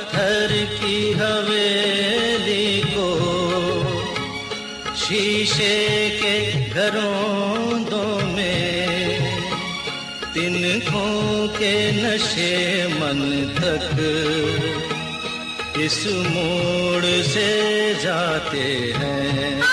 पत्थर की हवेली को शीशे के घरों में तिनकों के नशे मन तक इस मोड़ से जाते हैं।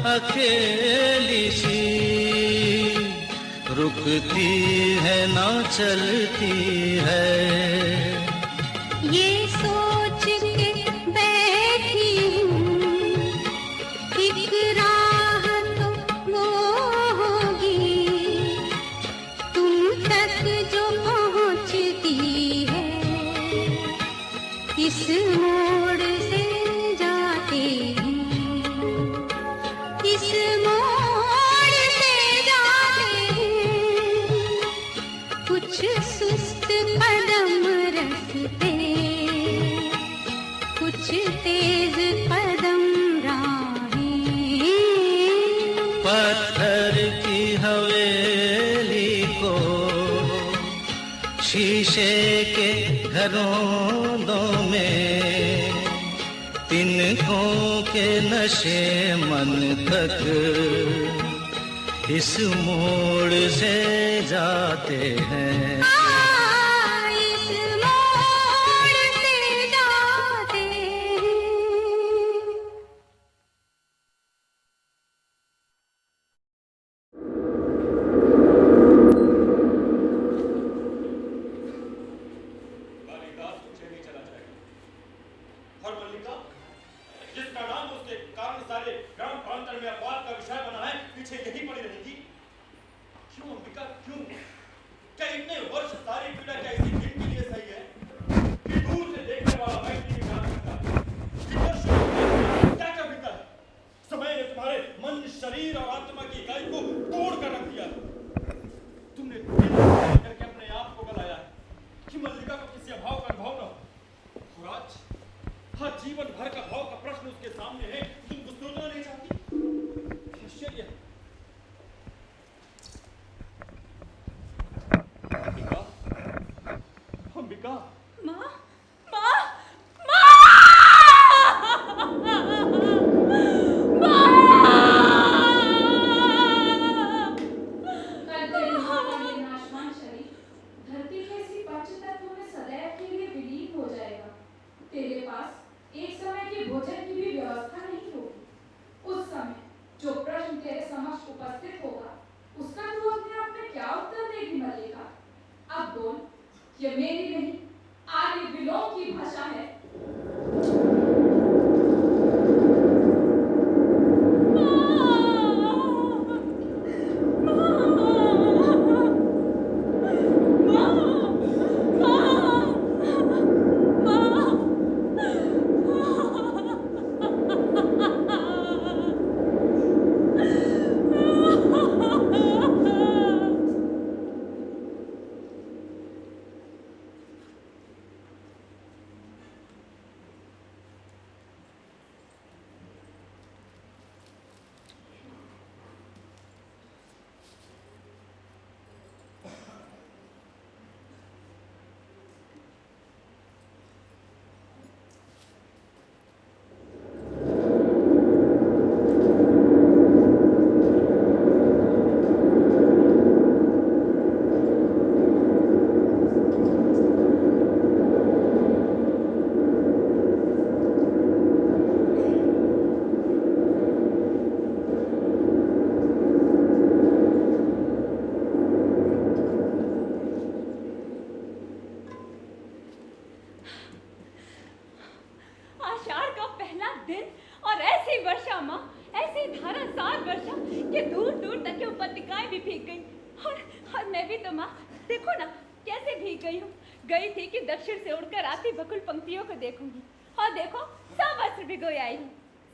अकेली सी रुकती है ना चलती है। ये सोच के बैठी हूँ एक राह तो वो होगी तुम तक जो पहुँचती है इस मोड़ से जाती है। इस मोड़ से जाते हैं कुछ सुस्त कदम रखते कुछ तेज कदम राहें। पत्थर की हवेली को शीशे के घरों में तिनकों के नशे मन तक इस मोड़ से जाते हैं। इस मोड़ से जाते हैं। जिसका नाम उसके कारण सारे ग्राम प्रांतन में अपवाद का विषय बना है, पीछे यही पड़ी रहेगी। क्यों अंबिका, क्यों? क्या इतने वर्ष सारी पीड़ा क्या इसी दिन के लिए सही है कि दूर से देखने वाला व्यक्ति भी जान सकता है कि वर्षों में क्या क्या बीता है। समय ने तुम्हारे मन, शरीर और आत्मा की इकाई को तोड़ कर रख दिया। तुमने करके अपने आप को गलाया है कि मल्लिका को किसी अभाव का अनुभव न हो। और आज हर जीवन भर का भाव का प्रश्न उसके सामने है, तुम उसको सोचना नहीं चाहती। आश्चर्य है। भी भीग गई। और मैं भी तो माँ, देखो ना कैसे भीग गई हूँ। गई थी कि दक्षिण से उड़कर आती बकुल पंक्तियों को देखूंगी, और देखो सब वस्त्र भिगोए आई हूँ।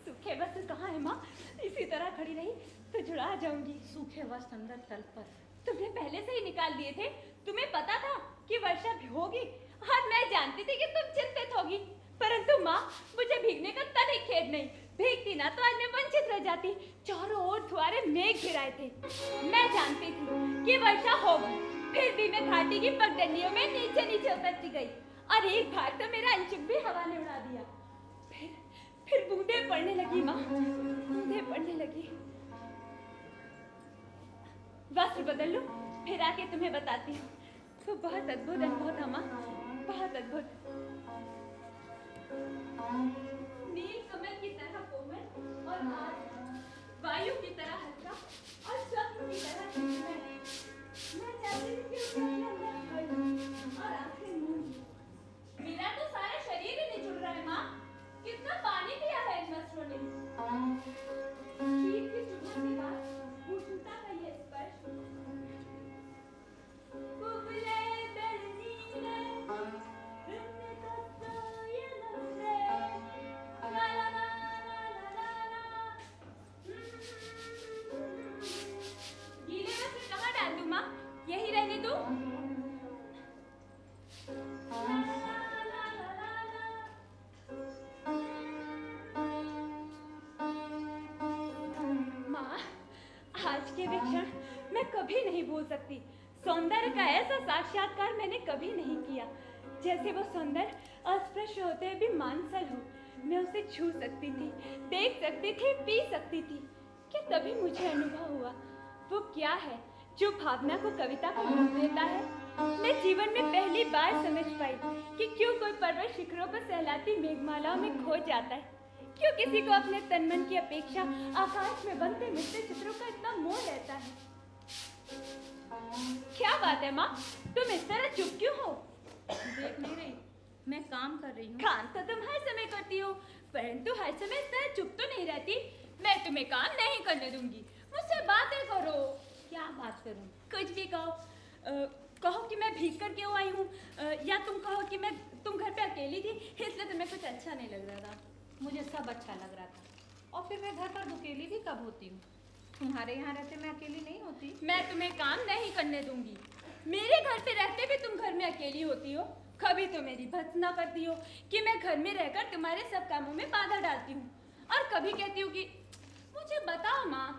सूखे वस्त्र कहाँ है माँ? इसी तरह खड़ी रही तो जुड़ा जाऊंगी। सूखे वस्त्र अंदर तल पर। तुमने पहले से ही निकाल दिए थे। तुम्हें पता था कि वर्षा होगी, और मैं जानती थी कि तुम चिंतित होगी। परंतु माँ, मुझे भीगने का तनिक खेद नहीं। भीगती ना तो आज मैं वंचित रह जाती। चारों ओर धुआरे मेघ घिराए थे। मैं जानती थी कि वर्षा होगी, फिर भी मैं घाटी की पगडंडियों में नीचे नीचे उतरती गई, और एक बार तो मेरा अंचुक भी हवा ने उड़ा दिया। फिर बूंदे पड़ने लगी माँ, बूंदे पड़ने लगी। वस्त्र बदल लूं, फिर आके तुम्हें बताती हूँ। तो बहुत अद्भुत अनुभव था माँ, बहुत अद्भुत। नील कमल की तरह कोमल, और आज वायु की तरह हल्का, और चक्र की तरह चिन्मय। मैं चाहती थी कि उसे अपने अंदर भर लूं, और आंखें मूंद। मेरा तो सारा शरीर ही निचुड़ रहा है माँ। कितना पानी पिया है इन वस्त्रों ने। शीत की चुभन के बाद उष्णता का ये स्पर्श। कुबले दर्दी ने रंग का सोयल से, ला ला ला ला ला ला। गीले वस्त्र कहाँ डाल दूं माँ? यही रहने दूं? माँ, आज के वे क्षण मैं कभी नहीं भूल सकती। सौंदर्य का ऐसा साक्षात्कार मैंने कभी नहीं किया। जैसे वो सौंदर्य अस्पृश्य होते भी मानसल हो। मैं उसे छू सकती थी, देख सकती थी, पी सकती थी। कि तभी मुझे अनुभव हुआ वो क्या है जो भावना को कविता को रूप देता है। मैं जीवन में पहली बार समझ पाई कि क्यों कोई पर्वत शिखरों पर सहलाती मेघमालाओं में खो जाता है। क्यों किसी को अपने तन मन की अपेक्षा आकाश में बनते मिलते चित्रों का इतना मोह रहता है। क्या बात है माँ, तुम इस तरह चुप क्यों हो? देख नहीं रही, मैं काम कर रही हूँ। काम तो तुम हर समय करती हो, परंतु हर समय इस तरह चुप तो नहीं रहती। मैं तुम्हें काम नहीं करने दूंगी। मुझसे बातें करो। क्या बात करूँ? कुछ भी कहो। कहो कि मैं भीग कर क्यों आई हूँ, या तुम कहो कि तुम घर पे अकेली थी इसलिए तुम्हें कुछ अच्छा नहीं लग रहा था। मुझे सब अच्छा लग रहा था। और फिर मैं घर पर अकेली भी कब होती हूँ? तुम्हारे यहाँ रहते मैं अकेली नहीं होती। मैं तुम्हें काम नहीं करने दूंगी। मेरे घर पे रहते भी तुम घर में अकेली होती हो। कभी तो मेरी भर्त्सना करती हो कि मैं घर में रहकर तुम्हारे सब कामों में बाधा डालती हूँ, और कभी कहती हूँ कि मुझे बताओ माँ।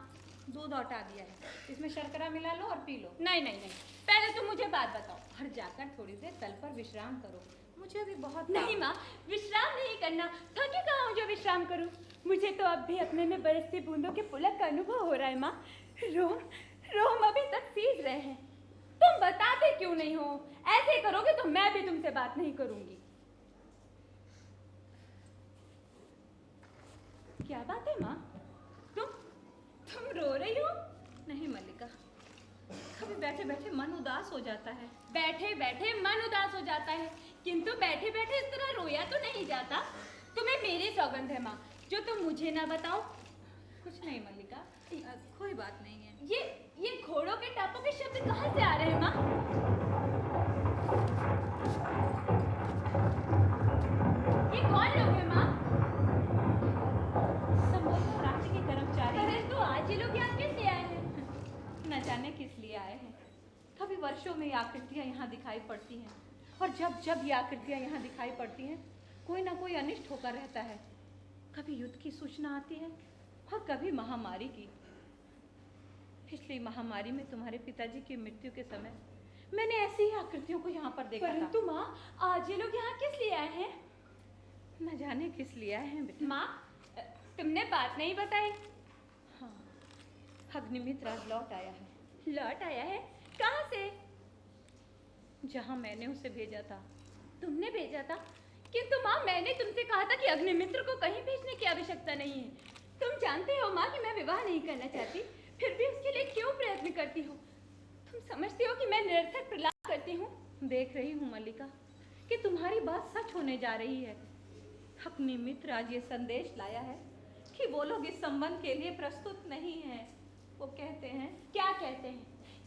दूध औटा दिया है, इसमें शर्करा मिला लो और पी लो। नहीं नहीं नहीं, पहले तुम मुझे बात बताओ। और जाकर थोड़ी देर तल पर विश्राम करो। मुझे अभी बहुत नहीं माँ, विश्राम नहीं करना। थकी कहाँ हूँ जो विश्राम करूँ? मुझे तो अब भी अपने में बरसती बूंदों के पुलक का अनुभव हो रहा है माँ। रोम रोम अभी तक सीज रहे हैं। तुम बताते क्यों नहीं हो? ऐसे करोगे तो मैं भी तुमसे बात नहीं करूंगी। क्या बात है माँ? तुम रो रही हो? नहीं मल्लिका, कभी बैठे बैठे मन उदास हो जाता है। बैठे बैठे मन उदास हो जाता है, किंतु बैठे बैठे इस तरह रोया तो नहीं जाता। तुम्हें मेरी सौगंध है माँ, जो तुम मुझे ना बताओ। कुछ नहीं मल्लिका, कोई बात नहीं है। ये घोड़ों के टापों के शब्द कहाँ से आ रहे हैं माँ? ये कौन लोग हैं माँ? संभवतः राज्य के कर्मचारी। परंतु आज ये लोग यहाँ किस लिए आए हैं? न जाने किस लिए आए हैं। कभी वर्षों में ये आकृतियाँ यहाँ दिखाई पड़ती हैं, और जब जब ये आकृतियाँ यहाँ दिखाई पड़ती हैं कोई ना कोई अनिष्ट होकर रहता है। कभी युद्ध की सूचना आती है और कभी महामारी की। पिछली महामारी में तुम्हारे पिताजी की मृत्यु के समय मैंने ऐसी ही आकृतियों को यहाँ पर देखा। परंतु माँ, आज ये लोग यहाँ किस लिए आए हैं? न जाने किस लिए आए हैं बेटा। माँ, तुमने बात नहीं बताई। हाँ, अग्निमित्र आज लौट आया है। लौट आया है? कहाँ से? जहाँ मैंने उसे भेजा था। तुमने भेजा था? किंतु माँ, मैंने तुमसे कहा था कि अग्निमित्र को कहीं भेजने की आवश्यकता नहीं है। तुम जानते हो माँ कि मैं विवाह नहीं करना चाहती, फिर भी उसके लिए क्यों प्रयत्न करती हो? तुम समझती हो कि मैं निरर्थक प्रलाप करती हूँ? देख रही हूँ मल्लिका कि तुम्हारी बात सच होने जा रही है। अग्निमित्र आज ये संदेश लाया है कि वो लोग इस संबंध के लिए प्रस्तुत नहीं है। वो कहते हैं। क्या कहते हैं?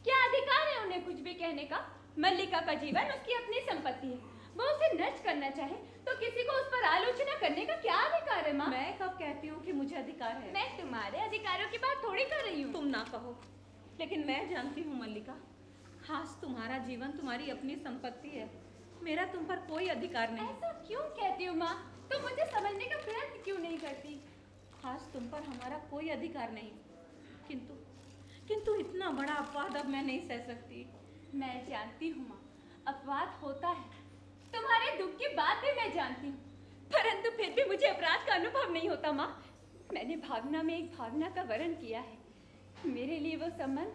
क्या अधिकार है उन्हें कुछ भी कहने का? मल्लिका का जीवन उसकी अपनी संपत्ति है। वो उसे नष्ट करना चाहे तो किसी को उस पर आलोचना करने का क्या अधिकार है माँ? मैं कब कहती हूँ कि मुझे अधिकार है? मैं तुम्हारे अधिकारों की बात थोड़ी कर रही हूँ। तुम ना कहो, लेकिन मैं जानती हूँ मल्लिका, खास तुम्हारा जीवन तुम्हारी अपनी संपत्ति है, मेरा तुम पर कोई अधिकार नहीं। ऐसा क्यों कहती हो माँ? तुम मुझे समझने का प्रयत्न क्यों नहीं करती? खास तुम पर हमारा कोई अधिकार नहीं, किंतु इतना बड़ा अपवाद अब मैं नहीं सह सकती। मैं जानती हूँ माँ, अपवाद होता है, तुम्हारे दुख की बात भी मैं जानती हूँ, परंतु फिर भी मुझे अपराध का अनुभव नहीं होता माँ। मैंने भावना में एक भावना का वर्ण किया है। मेरे लिए वो संबंध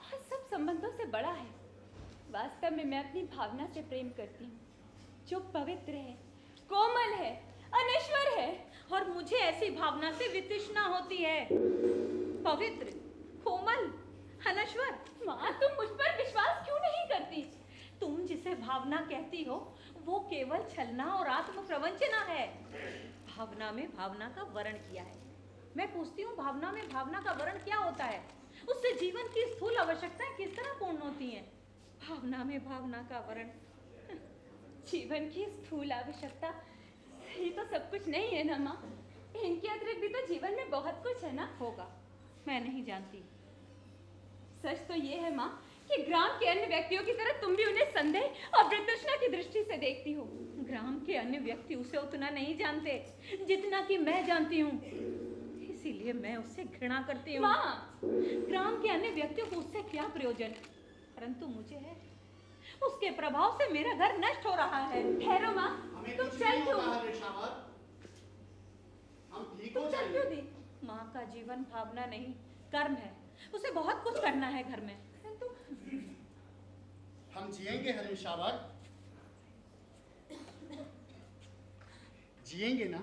और सब संबंधों से बड़ा है। वास्तव में मैं अपनी भावना से प्रेम करती हूँ, जो पवित्र है, कोमल है, अनश्वर है। और मुझे ऐसी भावना से वितृष्णा होती है। पवित्र, कोमल, अनश्वर। माँ, तुम मुझ पर विश्वास क्यों नहीं करती? तुम जिसे भावना कहती हो वो केवल छलना और आत्म प्रवंचना है। भावना में भावना का वर्ण किया है। मैं पूछती हूँ, भावना में भावना का वर्ण क्या होता है? उससे जीवन की स्थूल आवश्यकताएं किस तरह पूर्ण होती हैं? भावना में भावना का वर्ण। जीवन की स्थूल आवश्यकता ये तो सब कुछ नहीं है ना माँ। इनके अतिरिक्त भी तो जीवन में बहुत कुछ है ना। होगा, मैं नहीं जानती। सच तो ये है माँ कि ग्राम के अन्य व्यक्तियों की तरह तुम भी उन्हें संदेह और वितृष्णा की दृष्टि से देखती हो। ग्राम के अन्य व्यक्ति उसे उतना नहीं जानते जितना कि मैं जानती हूँ, इसीलिए मैं उससे घृणा करती हूँ। माँ, ग्राम के अन्य व्यक्तियों को उससे क्या प्रयोजन, परंतु मुझे है। उसके प्रभाव से मेरा घर नष्ट हो रहा है। ठहरो माँ, तुम चल क्यों? तुम चल क्यों दी? माँ का जीवन भावना नहीं, कर्म है। उसे बहुत कुछ करना है घर में। हम जिएंगे हरिशावर, जिएंगे ना।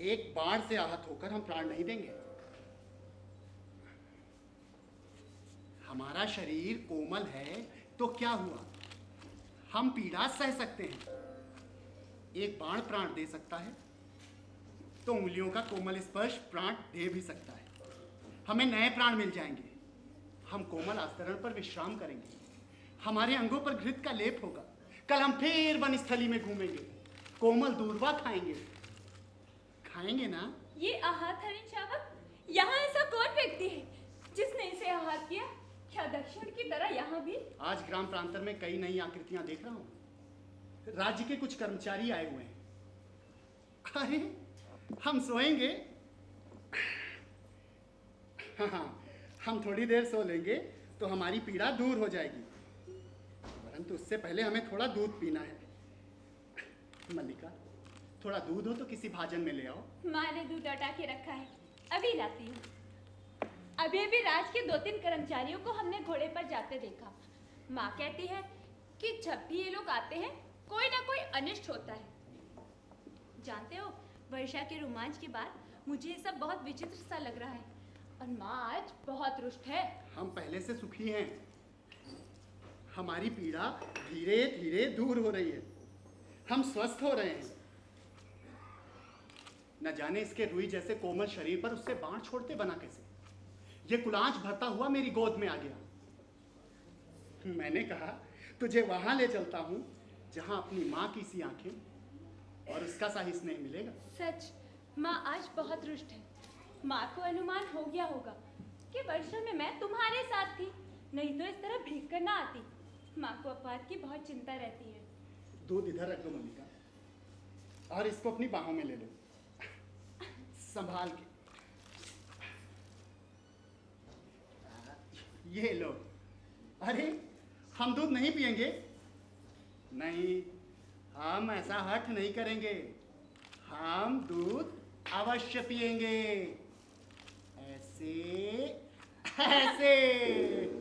एक बाण से आहत होकर हम प्राण नहीं देंगे। हमारा शरीर कोमल है तो क्या हुआ, हम पीड़ा सह सकते हैं। एक बाण प्राण दे सकता है तो उंगलियों का कोमल स्पर्श प्राण दे भी सकता है। हमें नए प्राण मिल जाएंगे। हम कोमल आस्तरण पर विश्राम करेंगे। हमारे अंगों पर घृत का लेप होगा। कल हम फिर वनस्थली में घूमेंगे, कोमल दूर्वा खाएंगे। खाएंगे ना? ये आहत हरिण शावक, यहाँ ऐसा कौन व्यक्ति है जिसने इसे आहत किया? क्या दक्षिण की तरह यहाँ भी? आज ग्राम प्रांतर में कई नई आकृतियां देख रहा हूँ। राज्य के कुछ कर्मचारी आए हुए हैं। अरे हम सोएंगे। हाँ, हम थोड़ी देर सो लेंगे तो हमारी पीड़ा दूर हो जाएगी, परंतु उससे पहले हमें थोड़ा दूध पीना है। मल्लिका, थोड़ा दूध हो तो किसी भाजन में ले आओ। माँ ने दूध अटा के रखा है, अभी लाती हूँ। अभी भी राज के 2-3 कर्मचारियों को हमने घोड़े पर जाते देखा। माँ कहती है कि जब भी ये लोग आते हैं कोई ना कोई अनिष्ट होता है। जानते हो, वर्षा के रोमांच के बाद मुझे ये सब बहुत विचित्र सा लग रहा है और माँ आज बहुत रुष्ट है। हम पहले से सुखी हैं। हमारी पीड़ा धीरे धीरे दूर हो रही है। हम स्वस्थ हो रहे हैं। न जाने इसके रुई जैसे कोमल शरीर पर उससे बाण छोड़ते बना कैसे। ये कुलांच भरता हुआ मेरी गोद में आ गया। मैंने कहा तुझे वहां ले चलता हूं जहां अपनी माँ की सी आंखें और उसका सा ही स्नेह मिलेगा। सच, माँ आज बहुत रुष्ट है। माँ को अनुमान हो गया होगा कि वर्षा में मैं तुम्हारे साथ थी, नहीं तो इस तरह भीग कर ना आती। माँ को अपवाद की बहुत चिंता रहती है। दूध इधर रख दो मल्लिका, और इसको अपनी बाहों में ले लो, संभाल के। ये लो। अरे हम दूध नहीं पिएंगे? नहीं, हम ऐसा हठ नहीं करेंगे। हम दूध अवश्य पिएंगे। ऐसे ऐसे।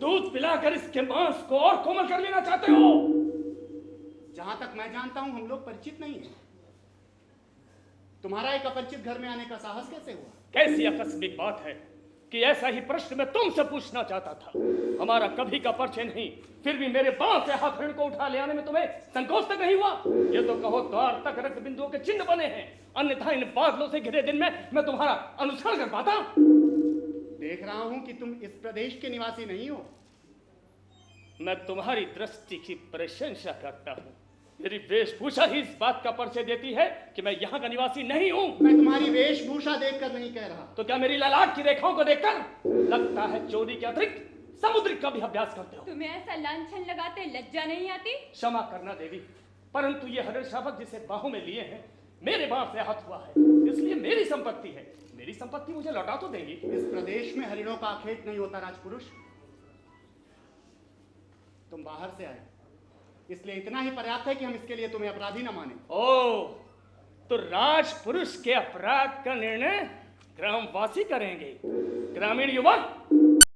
दूध पिलाकर इसके मांस को और कोमल कर लेना चाहते हो? जहां तक मैं जानता हूं हम लोग परिचित नहीं हैं। तुम्हारा एक अपरिचित घर में आने का साहस कैसे हुआ? कैसी आकस्मिक बात है कि ऐसा ही प्रश्न मैं तुमसे पूछना चाहता था। हमारा कभी का परिचय नहीं, फिर भी मेरे बांह से हथेली को उठा ले आने में तुम्हें संकोच तक नहीं हुआ? ये तो कहो द्वार तक रक्त बिंदुओं के चिन्ह बने हैं, अन्यथा इन बादलों से घिरे दिन में मैं तुम्हारा अनुसरण कर पाता? देख रहा हूं कि तुम इस प्रदेश के निवासी नहीं हो। मैं तुम्हारी दृष्टि की प्रशंसा करता हूँ। मेरी वेशभूषा ही इस बात का परिचय देती है कि मैं यहाँ का निवासी नहीं हूँ। मैं तुम्हारी वेशभूषा देखकर नहीं कह रहा। तो क्या मेरी ललाट की रेखाओं को देखकर लगता है चोरी के अतिरिक्त समुद्रिक का भी अभ्यास करते हो? तुम्हें ऐसा लांछन लगाते लज्जा नहीं आती? क्षमा करना देवी, परंतु ये हरिण शावक जिसे बाहों में लिए हैं मेरे बाण से आहत हुआ है, इसलिए मेरी संपत्ति है। मेरी संपत्ति मुझे लौटा तो देंगी। इस प्रदेश में हरिणों का आखेट नहीं होता राजपुरुष। तुम बाहर से आए, इसलिए इतना ही पर्याप्त है कि हम इसके लिए तुम्हें अपराधी न माने। ओ, तो राजपुरुष के अपराध का निर्णय ग्रामवासी करेंगे। ग्रामीण युवक,